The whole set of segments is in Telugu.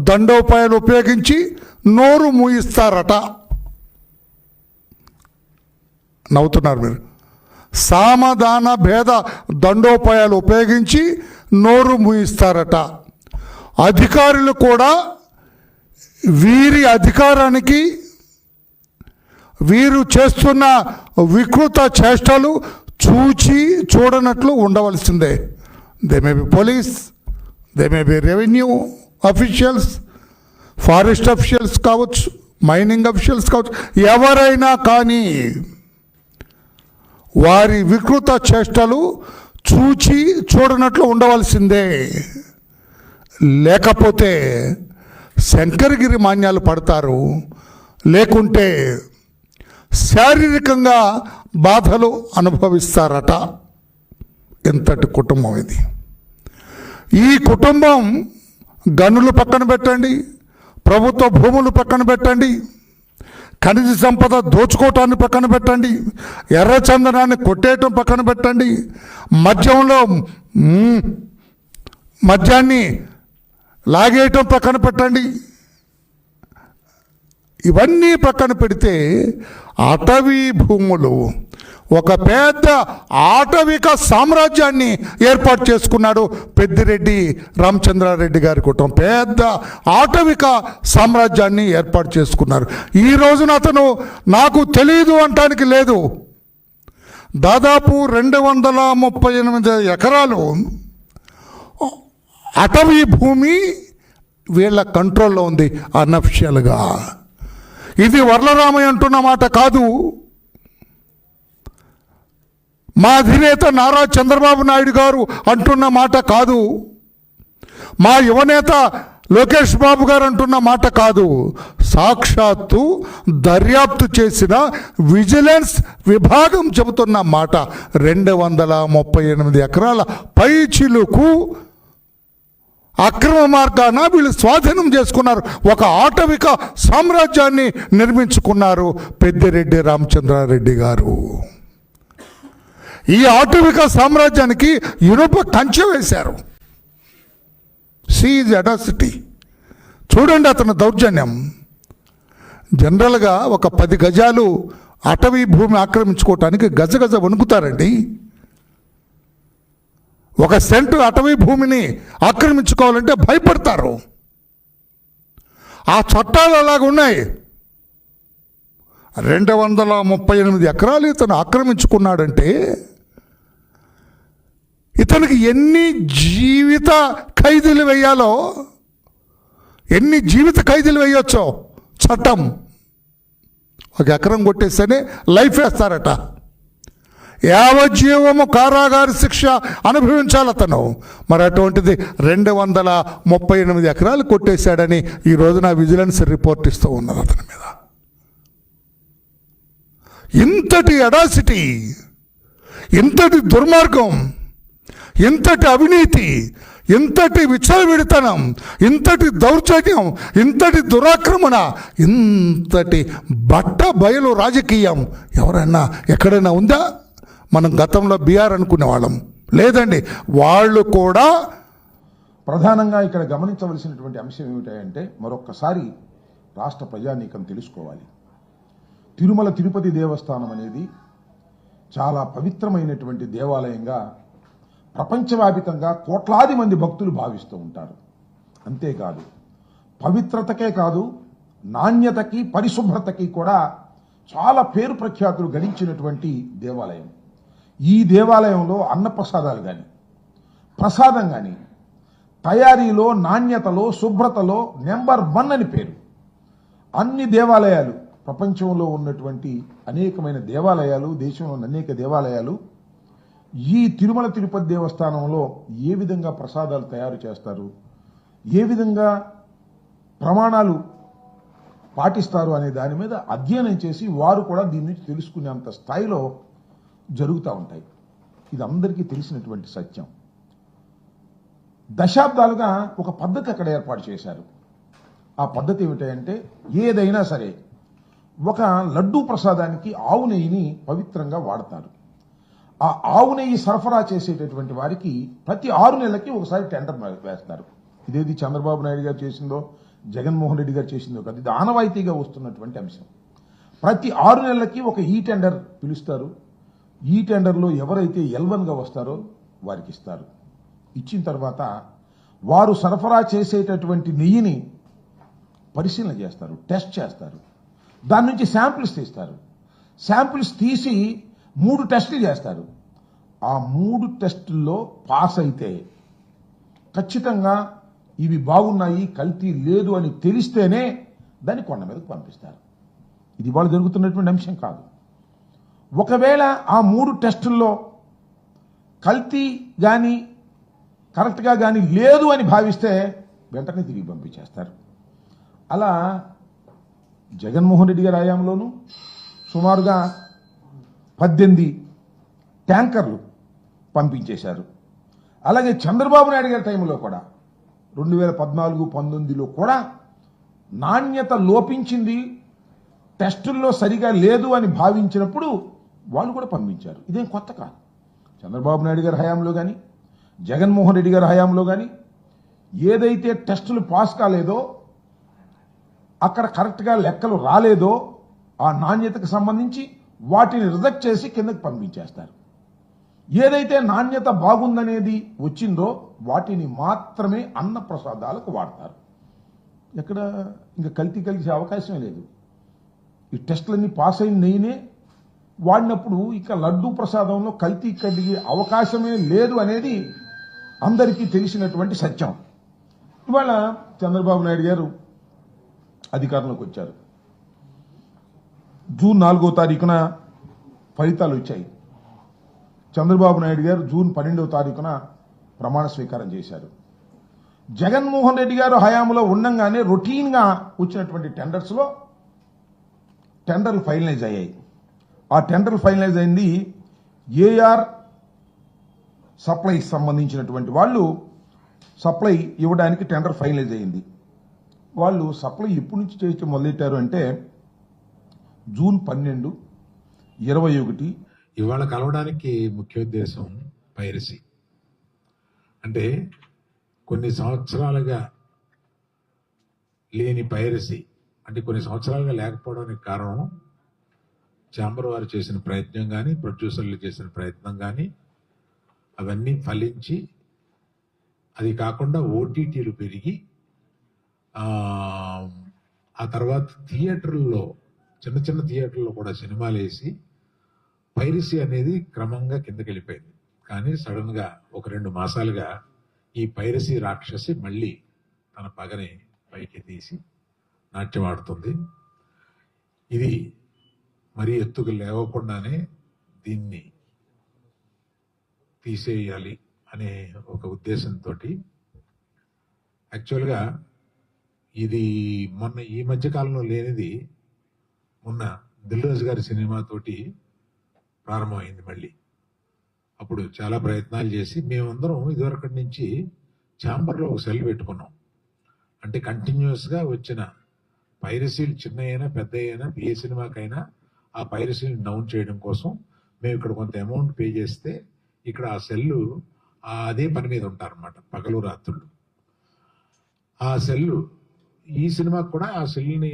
దండోపాయాలు ఉపయోగించి నోరు మూయిస్తారట. నవ్వుతున్నారు మీరు. సామధాన భేద దండోపాయాలు ఉపయోగించి నోరు మూయిస్తారట. అధికారులు కూడా వీరి అధికారానికి, వీరు చేస్తున్న వికృత చేష్టలు చూచి చూడనట్లు ఉండవలసిందే. They may be police, they may be revenue officials, forest officials కావచ్చు, మైనింగ్ అఫీషియల్స్ కావచ్చు, ఎవరైనా కానీ వారి వికృత చేష్టలు చూచి చూడనట్లు ఉండవలసిందే. లేకపోతే శంకరగిరి మాన్యాలు పడతారు, లేకుంటే శారీరకంగా బాధలు అనుభవిస్తారట. ఎంతటి కుటుంబం ఇది! ఈ కుటుంబం గనులు పక్కన పెట్టండి, ప్రభుత్వ భూములు పక్కన పెట్టండి, ఖనిజ సంపద దోచుకోవటాన్ని పక్కన పెట్టండి, ఎర్రచందనాన్ని కొట్టేయటం పక్కన పెట్టండి, మద్యాన్ని లాగేయటం పక్కన పెట్టండి. ఇవన్నీ పక్కన పెడితే అటవీ భూములు, ఒక పెద్ద ఆటవిక సామ్రాజ్యాన్ని ఏర్పాటు చేసుకున్నాడు పెద్దిరెడ్డి రామచంద్రారెడ్డి గారి కుటుంబం. పెద్ద ఆటవిక సామ్రాజ్యాన్ని ఏర్పాటు చేసుకున్నారు. ఈ రోజున అతను నాకు తెలియదు అంటానికి లేదు. దాదాపు 238 ఎకరాలు అటవీ భూమి వీళ్ళ కంట్రోల్లో ఉంది అన్అఫిషియల్గా. ఇది వర్లరామయ్య అంటున్న మాట కాదు, మా అధినేత నారా చంద్రబాబు నాయుడు గారు అంటున్న మాట కాదు, మా యువనేత లోకేష్ బాబు గారు అంటున్న మాట కాదు. సాక్షాత్తు దర్యాప్తు చేసిన విజిలెన్స్ విభాగం చెబుతున్న మాట. 238 ఎకరాల పైచిలుకు అక్రమ మార్గాన వీళ్ళు స్వాధీనం చేసుకున్నారు. ఒక ఆటవిక సామ్రాజ్యాన్ని నిర్మించుకున్నారు పెద్దిరెడ్డి రామచంద్రారెడ్డి గారు. ఈ ఆటవిక సామ్రాజ్యానికి ఇనుప కంచె వేశారు. Seize audacity. చూడండి అతని దౌర్జన్యం. జనరల్గా ఒక 10 గజాలు అటవీ భూమి ఆక్రమించుకోవటానికి గజగజ వణుకుతారండి. 1 సెంటు అటవీ భూమిని ఆక్రమించుకోవాలంటే భయపడతారు. ఆ చట్టాలు అలాగున్నాయి. 238 ఎకరాలు ఇతను ఆక్రమించుకున్నాడంటే ఇతనికి ఎన్ని జీవిత ఖైదీలు వేయాలో, ఎన్ని జీవిత ఖైదీలు వేయొచ్చో చట్టం. 1 ఎకరం కొట్టేస్తేనే లైఫ్ వేస్తారట. యావజ్జీవము కారాగార శిక్ష అనుభవించాలి అతను. మరి అటువంటిది 238 ఎకరాలు కొట్టేశాడని ఈ రోజున విజిలెన్స్ రిపోర్ట్ ఇస్తూ ఉన్నారు అతని మీద. ఇంతటి అడాసిటీ, ఇంతటి దుర్మార్గం, ఇంతటి అవినీతి, ఇంతటి విచ్చలవిడితనం, ఇంతటి దౌర్జన్యం, ఇంతటి దురాక్రమణ, ఇంతటి బట్ట బయలు రాజకీయం ఎవరైనా ఎక్కడైనా ఉందా? మనం గతంలో బీఆర్ అనుకునే వాళ్ళం. లేదండి, వాళ్ళు కూడా. ప్రధానంగా ఇక్కడ గమనించవలసినటువంటి అంశం ఏమిటంటే, మరొక్కసారి రాష్ట్ర ప్రజానీకం తెలుసుకోవాలి. తిరుమల తిరుపతి దేవస్థానం అనేది చాలా పవిత్రమైనటువంటి దేవాలయంగా ప్రపంచవ్యాపితంగా కోట్లాది మంది భక్తులు భావిస్తూ ఉంటారు. అంతేకాదు, పవిత్రతకే కాదు, నాణ్యతకి, పరిశుభ్రతకి కూడా చాలా పేరు ప్రఖ్యాతులు గడించినటువంటి దేవాలయం. ఈ దేవాలయంలో అన్నప్రసాదాలు కానీ, ప్రసాదం కానీ, తయారీలో, నాణ్యతలో, శుభ్రతలో నెంబర్ 1 అని పేరు. అన్ని దేవాలయాలు, ప్రపంచంలో ఉన్నటువంటి అనేకమైన దేవాలయాలు, దేశంలో అనేక దేవాలయాలు ఈ తిరుమల తిరుపతి దేవస్థానంలో ఏ విధంగా ప్రసాదాలు తయారు చేస్తారు, ఏ విధంగా ప్రమాణాలు పాటిస్తారు అనే దాని మీద అధ్యయనం చేసి వారు కూడా దీని నుంచి తెలుసుకునేంత స్థాయిలో జరుగుతూ ఉంటాయి. ఇది అందరికీ తెలిసినటువంటి సత్యం. దశాబ్దాలుగా ఒక పద్ధతి అక్కడ ఏర్పాటు చేశారు. ఆ పద్ధతి ఏమిటంటే, ఏదైనా సరే ఒక లడ్డూ ప్రసాదానికి ఆవు నెయ్యిని పవిత్రంగా వాడతారు. ఆ ఆవు నెయ్యి సరఫరా చేసేటటువంటి వారికి ప్రతి 6 నెలలకి ఒకసారి టెండర్ వేస్తారు. ఇదేది చంద్రబాబు నాయుడు గారు చేసిందో జగన్మోహన్ రెడ్డి గారు చేసిందో కాదు, ఇది ఆనవాయితీగా వస్తున్నటువంటి అంశం. ప్రతి 6 నెలలకి ఒక ఈ టెండర్ పిలుస్తారు. ఈ టెండర్లో ఎవరైతే L1గా వస్తారో వారికి ఇస్తారు. ఇచ్చిన తర్వాత వారు సరఫరా చేసేటటువంటి నెయ్యిని పరిశీలన చేస్తారు, టెస్ట్ చేస్తారు. దాని నుంచి శాంపిల్స్ తీస్తారు. శాంపిల్స్ తీసి 3 టెస్టులు చేస్తారు. ఆ 3 టెస్టుల్లో పాస్ అయితే ఖచ్చితంగా ఇవి బాగున్నాయి, కల్తీ లేదు అని తెలిస్తేనే దాన్ని కొండ మీదకు పంపిస్తారు. ఇది ఇవాళ జరుగుతున్నటువంటి అంశం కాదు. ఒకవేళ ఆ 3 టెస్టుల్లో కల్తీ కానీ కరెక్ట్గా కానీ లేదు అని భావిస్తే వెంటనే తిరిగి పంపించేస్తారు. అలా జగన్మోహన్ రెడ్డి గారి హయాంలోనూ సుమారుగా 18 ట్యాంకర్లు పంపించేశారు. అలాగే చంద్రబాబు నాయుడు గారి టైంలో కూడా 2014-19లో కూడా నాణ్యత లోపించింది, టెస్టుల్లో సరిగా లేదు అని భావించినప్పుడు వాళ్ళు కూడా పంపించారు. ఇదేం కొత్త కాదు. చంద్రబాబు నాయుడు గారి హయాంలో కానీ జగన్మోహన్ రెడ్డి గారి హయాంలో కానీ ఏదైతే టెస్టులు పాస్ కాలేదో, అక్కడ కరెక్ట్గా లెక్కలు రాలేదో ఆ నాణ్యతకు సంబంధించి వాటిని రిజెక్ట్ చేసి కిందకి పంపించేస్తారు. ఏదైతే నాణ్యత బాగుందనేది వచ్చిందో వాటిని మాత్రమే అన్న ప్రసాదాలకు వాడతారు. ఎక్కడ ఇంకా కల్తీ కలిసే అవకాశమే లేదు. ఈ టెస్టులన్నీ పాస్ అయిన నెయ్యినే వాడినప్పుడు ఇక లడ్డూ ప్రసాదంలో కల్తీ కలిగే అవకాశమే లేదు అనేది అందరికీ తెలిసినటువంటి సత్యం. ఇవాళ చంద్రబాబు నాయుడు గారు అధికారంలోకి వచ్చారు. జూన్ 4వ తారీఖున ఫలితాలు వచ్చాయి. చంద్రబాబు నాయుడు గారు జూన్ 12వ తారీఖున ప్రమాణ స్వీకారం చేశారు. జగన్మోహన్ రెడ్డి గారు హయాంలో ఉండంగానే రొటీన్గా వచ్చినటువంటి టెండర్స్లో టెండర్లు ఫైనలైజ్ అయ్యాయి. ఆ టెండర్లు ఫైనలైజ్ అయింది ఏఆర్ సప్లైకి సంబంధించినటువంటి వాళ్ళు సప్లై ఇవ్వడానికి టెండర్ ఫైనలైజ్ అయింది. వాళ్ళు సప్లై ఎప్పటి నుంచి చేయడం మొదలెట్టారు అంటే జూన్ 12, 21. ఇవాళ కలవడానికి ముఖ్య ఉద్దేశం పైరసీ. అంటే కొన్ని సంవత్సరాలుగా లేని పైరసీ, అంటే కొన్ని సంవత్సరాలుగా లేకపోవడానికి కారణం ఛాంబర్ వారు చేసిన ప్రయత్నం కానీ ప్రొడ్యూసర్లు చేసిన ప్రయత్నం కానీ అవన్నీ ఫలించి, అది కాకుండా ఓటీటీలు పెరిగి ఆ తర్వాత థియేటర్లలో చిన్న చిన్న థియేటర్లో కూడా సినిమాలు వేసి పైరసీ అనేది క్రమంగా కిందకి వెళ్ళిపోయింది. కానీ సడన్గా ఒక 2 మాసాలుగా ఈ పైరసీ రాక్షసి మళ్ళీ తన పగని పైకి తీసి నాట్యం ఆడుతుంది. ఇది మరీ ఎత్తుకు లేవకుండానే దీన్ని తీసేయాలి అనే ఒక ఉద్దేశంతో యాక్చువల్గా ఇది మొన్న ఈ మధ్య కాలంలో లేనిది మొన్న దిల్ రాజు గారి సినిమాతోటి ప్రారంభమైంది మళ్ళీ. అప్పుడు చాలా ప్రయత్నాలు చేసి మేమందరం ఇదివరకటి నుంచి ఛాంబర్లో ఒక సెల్ పెట్టుకున్నాం. అంటే కంటిన్యూస్గా వచ్చిన పైరసీలు చిన్న అయినా పెద్ద అయినా ఏ సినిమాకైనా ఆ పైరసీని డౌన్ చేయడం కోసం మేము ఇక్కడ కొంత అమౌంట్ పే చేస్తే ఇక్కడ ఆ సెల్లు అదే పని మీద ఉంటారన్నమాట పగలు రాత్రులు. ఆ సెల్లు ఈ సినిమాకి కూడా ఆ సెల్ని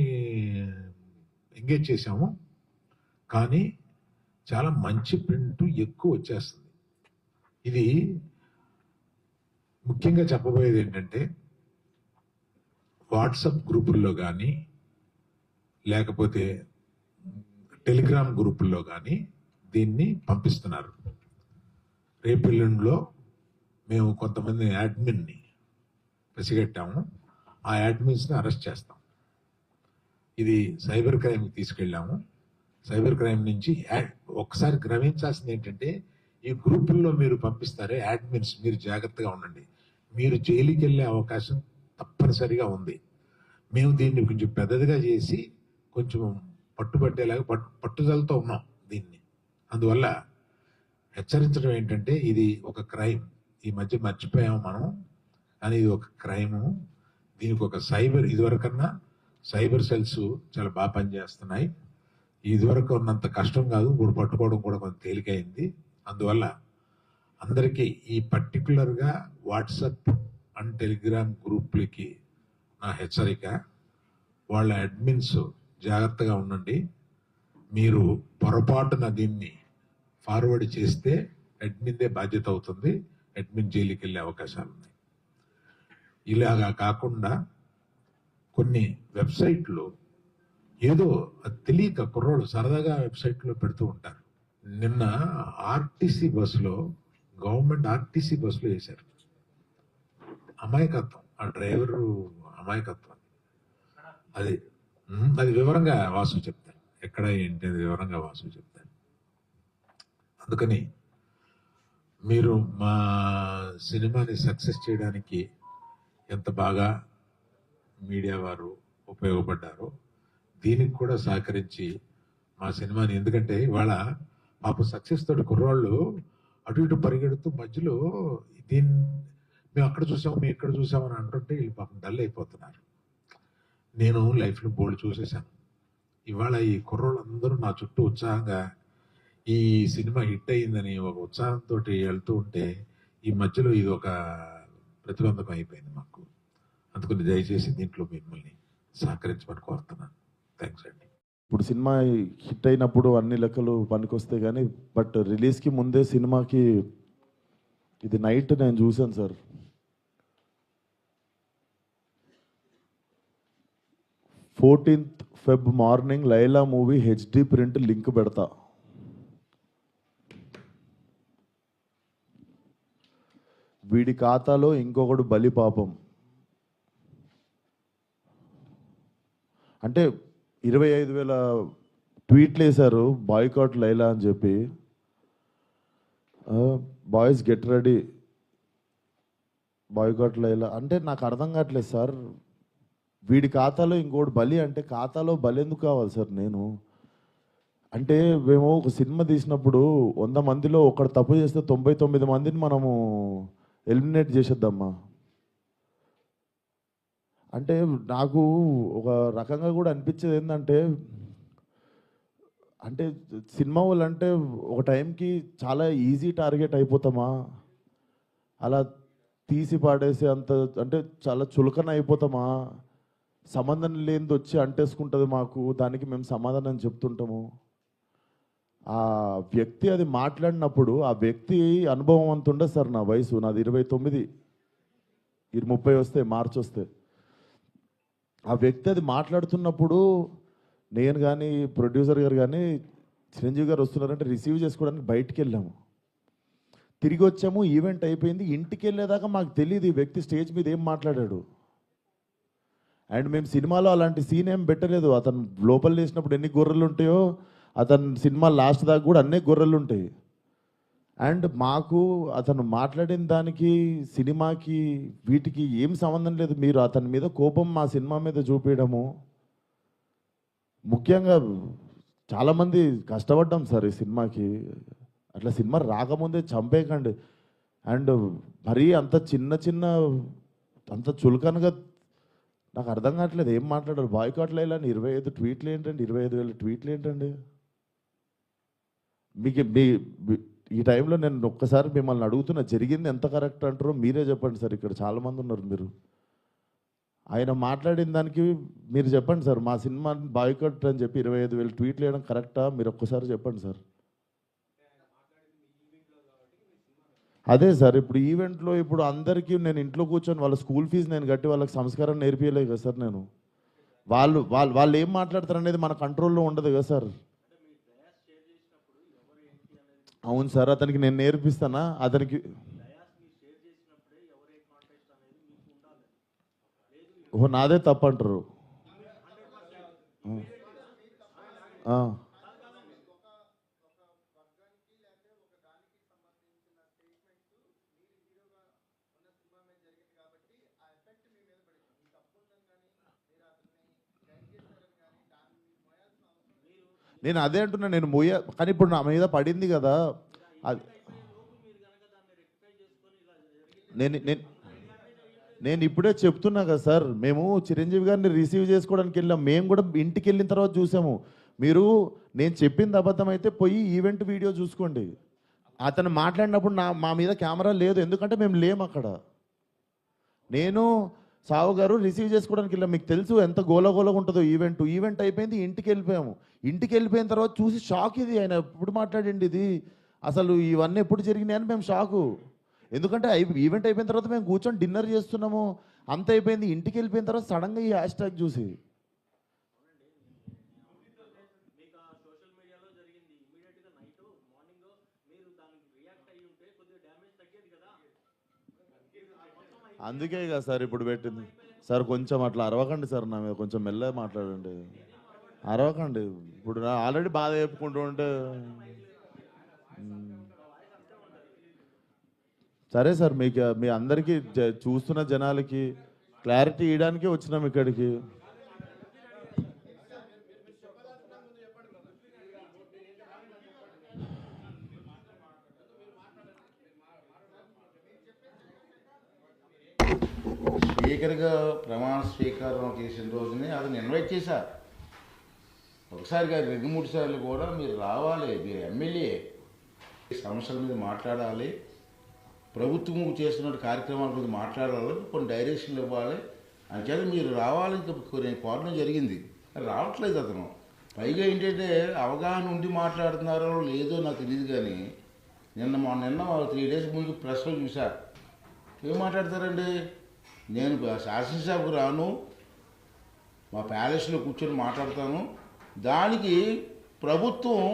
ఎంగేజ్ చేశాము. కానీ చాలా మంచి ప్రింట్ ఎక్కువ వచ్చేస్తుంది. ఇది ముఖ్యంగా చెప్పబోయేది ఏంటంటే వాట్సాప్ గ్రూపుల్లో కానీ లేకపోతే టెలిగ్రామ్ గ్రూపుల్లో కానీ దీన్ని పంపిస్తున్నారు. రేపెల్లుండిలో మేము కొంతమంది యాడ్మిన్ని పసిగట్టాము. ఆ యాడ్మిన్స్ని అరెస్ట్ చేస్తాం. ఇది సైబర్ క్రైమ్కి తీసుకెళ్ళాము. సైబర్ క్రైమ్ నుంచి ఒకసారి గ్రహించాల్సింది ఏంటంటే ఈ గ్రూపుల్లో మీరు పంపిస్తారే యాడ్మిన్స్, మీరు జాగ్రత్తగా ఉండండి. మీరు జైలుకి వెళ్ళే అవకాశం తప్పనిసరిగా ఉంది. మేము దీన్ని కొంచెం పెద్దదిగా చేసి కొంచెం పట్టుబట్టేలాగా పట్టుదలతో ఉన్నాం దీన్ని. అందువల్ల హెచ్చరించడం ఏంటంటే ఇది ఒక క్రైమ్. ఈ మధ్య మర్చిపోయాము మనం, కానీ ఇది ఒక క్రైము. దీనికి ఒక సైబర్, ఇదివరకన్నా సైబర్ సెల్స్ చాలా బాగా పనిచేస్తున్నాయి. ఇదివరకు ఉన్నంత కష్టం కాదు, ఇప్పుడు పట్టుకోవడం కూడా కొంచెం తేలికైంది. అందువల్ల అందరికీ ఈ పర్టికులర్గా వాట్సాప్ అండ్ టెలిగ్రామ్ గ్రూప్లకి నా హెచ్చరిక, వాళ్ళ అడ్మిన్స్ జాగ్రత్తగా ఉండండి. మీరు పొరపాటున దీన్ని ఫార్వర్డ్ చేస్తే అడ్మిన్దే బాధ్యత అవుతుంది, అడ్మిన్ జైలుకి వెళ్ళే అవకాశాలు ఉన్నాయి. ఇలాగా కాకుండా కొన్ని వెబ్సైట్లు ఏదో అది తెలియక కుర్రోడు సరదాగా వెబ్సైట్లో పెడుతూ ఉంటారు. నిన్న ఆర్టీసీ బస్సులో, గవర్నమెంట్ ఆర్టీసీ బస్సులో వేశారు. అమాయకత్వం, ఆ డ్రైవరు అమాయకత్వం. అది అది వివరంగా వాసు చెప్తాను, ఎక్కడ ఏంటి అది వివరంగా వాసు చెప్తాను. అందుకని మీరు మా సినిమాని సక్సెస్ చేయడానికి ఎంత బాగా మీడియా వారు ఉపయోగపడ్డారో దీనికి కూడా సహకరించి మా సినిమాని, ఎందుకంటే ఇవాళ పాప సక్సెస్ తోటి కుర్రాళ్ళు అటు ఇటు పరిగెడుతూ మధ్యలో దీన్ని మేము అక్కడ చూసాము, మేము ఇక్కడ చూసామని అంటుంటే వీళ్ళు పాపం డల్ అయిపోతున్నారు. నేను లైఫ్లో బోల్డ్ చూసేసాను. ఇవాళ ఈ కుర్రోళ్ళందరూ నా చుట్టూ ఉత్సాహంగా ఈ సినిమా హిట్ అయ్యిందని ఒక ఉత్సాహంతో వెళ్తూ ఉంటే ఈ మధ్యలో ఇది ఒక ప్రతిబంధకం అయిపోయింది మాకు. అందుకని దయచేసి దీంట్లో మిమ్మల్ని సహకరించమని కోరుతున్నాను. థ్యాంక్స్ అండి. ఇప్పుడు సినిమా హిట్ అయినప్పుడు అన్ని లెక్కలు పనికొస్తాయి కానీ, బట్ రిలీజ్కి ముందే సినిమాకి ఇది నైట్ నేను చూశాను sir. 14th Feb morning Laila movie HD print link పెడతా. వీడి ఖాతాలో ఇంకొకడు బలి పాపం. అంటే 25,000 ట్వీట్లు వేశారు బాయ్కాట్ లైలా అని చెప్పి. Boys get ready, boycott Laila అంటే నాకు అర్థం కావట్లేదు సార్. వీడి ఖాతాలో ఇంకోటి బలి అంటే ఖాతాలో బలి ఎందుకు కావాలి సార్? నేను అంటే మేము ఒక సినిమా తీసినప్పుడు 100 మందిలో ఒకడు తప్పు చేస్తే 99 మందిని మనము ఎలిమినేట్ చేసేద్దామా అంటే నాకు ఒక రకంగా కూడా అనిపించేది ఏంటంటే, అంటే సినిమా వాళ్ళు అంటే ఒక టైంకి చాలా ఈజీ టార్గెట్ అయిపోతామా, అలా తీసి పాడేసి అంత అంటే చాలా చులకన అయిపోతామా, సంబంధం లేనిది వచ్చి అంటేసుకుంటుంది మాకు, దానికి మేము సమాధానం చెప్తుంటాము. ఆ వ్యక్తి అది మాట్లాడినప్పుడు ఆ వ్యక్తి అనుభవం అంత ఉండదు సార్. నా వయసు నాది 29, 30 వస్తే మార్చి వస్తే. ఆ వ్యక్తి అది మాట్లాడుతున్నప్పుడు నేను కానీ ప్రొడ్యూసర్ గారు కానీ చిరంజీవి గారు వస్తున్నారంటే రిసీవ్ చేసుకోవడానికి బయటికి వెళ్ళాము. తిరిగి వచ్చాము, ఈవెంట్ అయిపోయింది. ఇంటికి వెళ్ళేదాకా మాకు తెలియదు ఈ వ్యక్తి స్టేజ్ మీద ఏం మాట్లాడాడు. అండ్ మేము సినిమాలో అలాంటి సీన్ ఏం పెట్టలేదు. అతను లోపల వేసినప్పుడు ఎన్ని గొర్రెలు ఉంటాయో అతను సినిమా లాస్ట్ దాకా కూడా అన్నీ గొర్రెలు ఉంటాయి. అండ్ మాకు అతను మాట్లాడిన దానికి సినిమాకి వీటికి ఏం సంబంధం లేదు. మీరు అతని మీద కోపం మా సినిమా మీద చూపించడము, ముఖ్యంగా చాలామంది కష్టపడ్డాం సార్ ఈ సినిమాకి. అట్లా సినిమా రాకముందే చంపేయకండి. అండ్ మరీ అంత చిన్న అంత చులకనగా నాకు అర్థం కావట్లేదు ఏం మాట్లాడారు. బాయ్కాట్ లైలా 25 ట్వీట్లు ఏంటండి? 25,000 ట్వీట్లు ఏంటండి? మీకు ఈ టైంలో నేను ఒక్కసారి మిమ్మల్ని అడుగుతున్నా, జరిగింది ఎంత కరెక్ట్ అంటారో మీరే చెప్పండి సార్. ఇక్కడ చాలామంది ఉన్నారు. మీరు ఆయన మాట్లాడిన దానికి మీరు చెప్పండి సార్. మా సినిమా బాయ్కాట్ అని చెప్పి 25,000 ట్వీట్లు వేయడం కరెక్టా? మీరు ఒక్కసారి చెప్పండి సార్. అదే సార్, ఇప్పుడు ఈవెంట్లో ఇప్పుడు అందరికీ నేను ఇంట్లో కూర్చొని వాళ్ళ స్కూల్ ఫీజు నేను కట్టి వాళ్ళకి సంస్కారం నేర్పించలేదు కదా సార్. నేను వాళ్ళు ఏం మాట్లాడతారు అనేది మన కంట్రోల్లో ఉండదు కదా సార్. అవును సార్, అతనికి నేను నేర్పిస్తానా? అతనికి ఓ నాదే తప్పు అంటారు. నేను అదే అంటున్నా, నేను కానీ ఇప్పుడు నా మీద పడింది కదా. నేను ఇప్పుడే చెప్తున్నా కదా సార్. మేము చిరంజీవి గారిని రిసీవ్ చేసుకోవడానికి వెళ్ళాం. మేము కూడా ఇంటికి వెళ్ళిన తర్వాత చూసాము మీరు నేను చెప్పింది అబద్ధం అయితే పోయి ఈవెంట్ వీడియో చూసుకోండి. అతను మాట్లాడినప్పుడు మా మీద కెమెరా లేదు, ఎందుకంటే మేము లేము అక్కడ. నేను సావు గారు రిసీవ్ చేసుకోవడానికి వెళ్ళాం. మీకు తెలుసు ఎంత గోలగోలగా ఉంటుందో ఈవెంట్ అయిపోయింది, ఇంటికి వెళ్ళిపోయాము. ఇంటికి వెళ్ళిపోయిన తర్వాత చూసి షాక్, ఇది ఆయన ఎప్పుడు మాట్లాడండి, ఇది అసలు ఇవన్నీ ఎప్పుడు జరిగినాయని మేము షాకు. ఎందుకంటే ఈవెంట్ అయిపోయిన తర్వాత మేము కూర్చొని డిన్నర్ చేస్తున్నాము, అంత అయిపోయింది. ఇంటికి వెళ్ళిపోయిన తర్వాత సడన్గా ఈ హ్యాష్ ట్యాగ్ చూసి అందుకే కదా సార్ ఇప్పుడు పెట్టింది. సార్ కొంచెం అట్లా అరవకండి సార్, నా మీద కొంచెం మెల్లగా మాట్లాడండి, అరవకండి. ఇప్పుడు నా ఆల్రెడీ బాధ చెప్పుకుంటూ ఉంటే సరే సార్, మీకు మీ అందరికీ చూస్తున్న జనాలకి క్లారిటీ ఇవ్వడానికి వచ్చినాం ఇక్కడికి. స్పీకర్గా ప్రమాణ స్వీకారం చేసిన రోజునే అతను ఇన్వైట్ చేశా. ఒకసారి కాదు 2-3 సార్లు కూడా మీరు రావాలి, మీరు ఎమ్మెల్యే, సమస్యల మీద మాట్లాడాలి, ప్రభుత్వం చేస్తున్న కార్యక్రమాల మీద మాట్లాడాలి, కొన్ని డైరెక్షన్లు ఇవ్వాలి, అంచేత మీరు రావాలని నేను కోరడం జరిగింది. రావట్లేదు అతను. పైగా ఏంటంటే అవగాహన ఉండి మాట్లాడుతున్నారో లేదో నాకు తెలియదు, కానీ నిన్న 3 డేస్ ముందు ప్రెస్లో చూసా. ఏం మాట్లాడతారండి, నేను శాసనసభకు రాను, మా ప్యాలెస్లో కూర్చొని మాట్లాడతాను, దానికి ప్రభుత్వం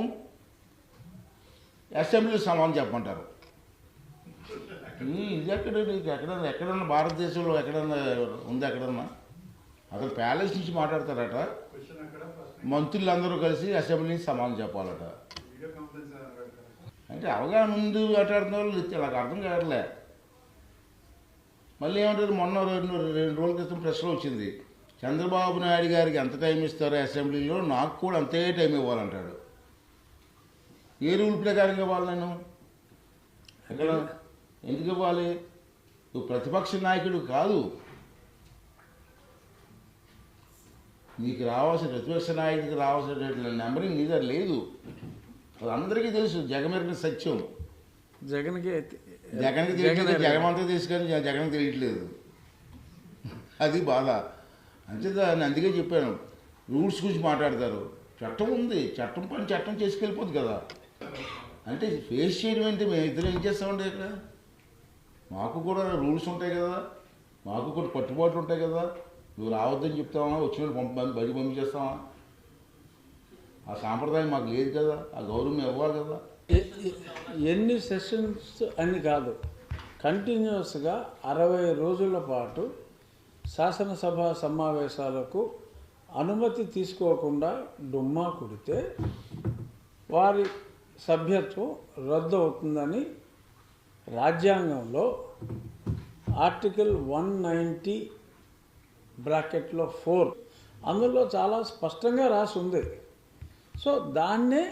అసెంబ్లీ సమానం చెప్పమంటారు. ఇది ఎక్కడన్నా భారతదేశంలో ఎక్కడన్నా ఉంది? ఎక్కడన్నా అసలు ప్యాలెస్ నుంచి మాట్లాడతారట, మంత్రులందరూ కలిసి అసెంబ్లీ నుంచి సమానం చెప్పాలట. అంటే అవగాహన ముందు మాట్లాడుతున్న వాళ్ళు నాకు అర్థం కావట్లే. మళ్ళీ ఏమంటారు, మొన్న 2 రోజుల క్రితం ప్రెస్లో వచ్చింది, చంద్రబాబు నాయుడు గారికి ఎంత టైం ఇస్తారో అసెంబ్లీలో నాకు కూడా అంతే టైం ఇవ్వాలంటాడు. ఏ రూల్ ప్రకారంగా ఇవ్వాలి? నేను ఎక్కడ ఎందుకు ఇవ్వాలి? నువ్వు ప్రతిపక్ష నాయకుడు కాదు, నీకు రావాల్సిన ప్రతిపక్ష నాయకుడికి రావాల్సిన నెంబరింగ్ నీ దగ్గర లేదు. అది అందరికీ తెలుసు, జగమెరిగిన సత్యం. జగన్కి తెలియదు, జగమంతా తీసుకొని జగన్కి తెలియట్లేదు, అది బాధ. అంచేత నేను అందుకే చెప్పాను, రూల్స్ గురించి మాట్లాడతారు. చట్టం ఉంది, చట్టం పని చట్టం చేసుకెళ్ళిపోతుంది కదా. అంటే ఫేస్ చేయడం అంటే మేము ఇద్దరు ఏం చేస్తామండి? ఇక్కడ మాకు కూడా రూల్స్ ఉంటాయి కదా, మాకు కూడా కట్టుబాట్లు ఉంటాయి కదా. నువ్వు రావద్దని చెప్తావా, వచ్చిన బయట పంపించేస్తావా? ఆ సాంప్రదాయం మాకు లేదు కదా, ఆ గౌరవం ఇవ్వాలి కదా. ఎన్ని సెషన్స్ అని కాదు, కంటిన్యూస్గా 60 రోజుల పాటు శాసనసభ సమావేశాలకు అనుమతి తీసుకోకుండా డుమ్మా కొడితే వారి సభ్యత్వం రద్దు అవుతుందని రాజ్యాంగంలో ఆర్టికల్ 190(4) అందులో చాలా స్పష్టంగా రాసి ఉంది. సో దాన్నే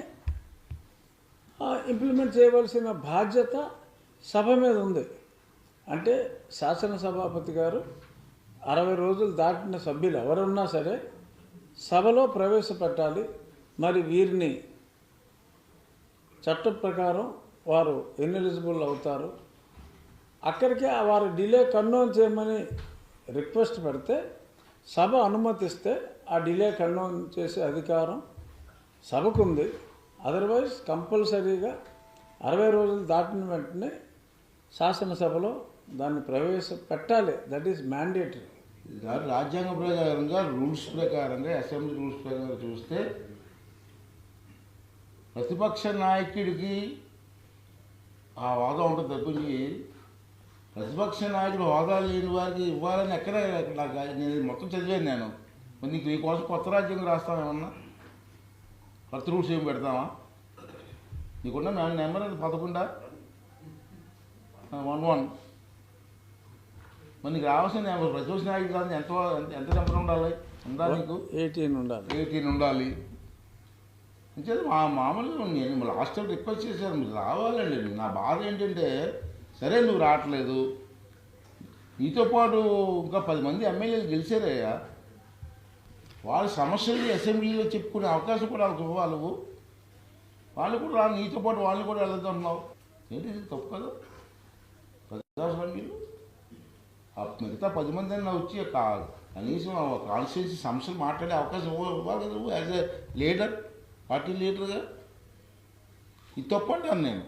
ఇంప్లిమెంట్ చేయవలసిన బాధ్యత సభ మీద ఉంది. అంటే శాసనసభాపతి గారు 60 రోజులు దాటిన సభ్యులు ఎవరున్నా సరే సభలో ప్రవేశపెట్టాలి. మరి వీరిని చట్టం ప్రకారం వారు ఇన్ఎలిజిబుల్ అవుతారు. అక్కడికే వారు డిలే కన్ఫర్మ్ చేయమని రిక్వెస్ట్ పెడితే సభ అనుమతిస్తే ఆ డిలే కన్ఫర్మ్ చేసే అధికారం సభకుంది. అదర్వైజ్ కంపల్సరీగా 60 రోజులు దాటిన వెంటనే శాసనసభలో దాన్ని ప్రవేశపెట్టాలి. That is mandatory. రాజ్యాంగ ప్రకారంగా రూల్స్ ప్రకారంగా అసెంబ్లీ రూల్స్ ప్రకారంగా చూస్తే ప్రతిపక్ష నాయకుడికి ఆ హోదా ఉంటుంది తప్పించి ప్రతిపక్ష నాయకుడు హోదా లేని వారికి ఇవ్వాలని ఎక్కడ నాకు నేను మొత్తం చదివాను నేను. నీకు నీకోసం కొత్త రాజ్యాంగం రాస్తామేమన్నా, కొత్త రూల్స్ ఏమి పెడతామా? నీకున్న నెంబర్ 11 మరి నీకు రావాల్సిన ప్రతిపక్ష నాయకుడు కాదు ఎంత నెంబర్ ఉండాలి? నీకు 18 ఉండాలి. అంటే మామూలుగా నేను లాస్ట్ టైం రిక్వెస్ట్ చేశాను, మీరు రావాలండి. నా బాధ ఏంటంటే, సరే నువ్వు రావట్లేదు, నీతో పాటు ఇంకా 10 మంది ఎమ్మెల్యేలు గెలిచారయ్యా. వాళ్ళ సమస్యలు అసెంబ్లీలో చెప్పుకునే అవకాశం కూడా వాళ్ళకి ఇవ్వాలి. వాళ్ళు కూడా రా, నీతో పాటు వాళ్ళు కూడా వెళ్తున్నావు ఏంటి, ఇది తప్పు కదా ప్రజాస్వామ్యంలో. ఆ మిగతా 10 మంది అయినా వచ్చి కనీసం కాన్స్టిట్యూన్సీ సమస్యలు మాట్లాడే అవకాశం ఇవ్వాలి కదా యాజ్ ఎ లీడర్, పార్టీ లీడర్గా. ఇది తప్పు అంటాను నేను.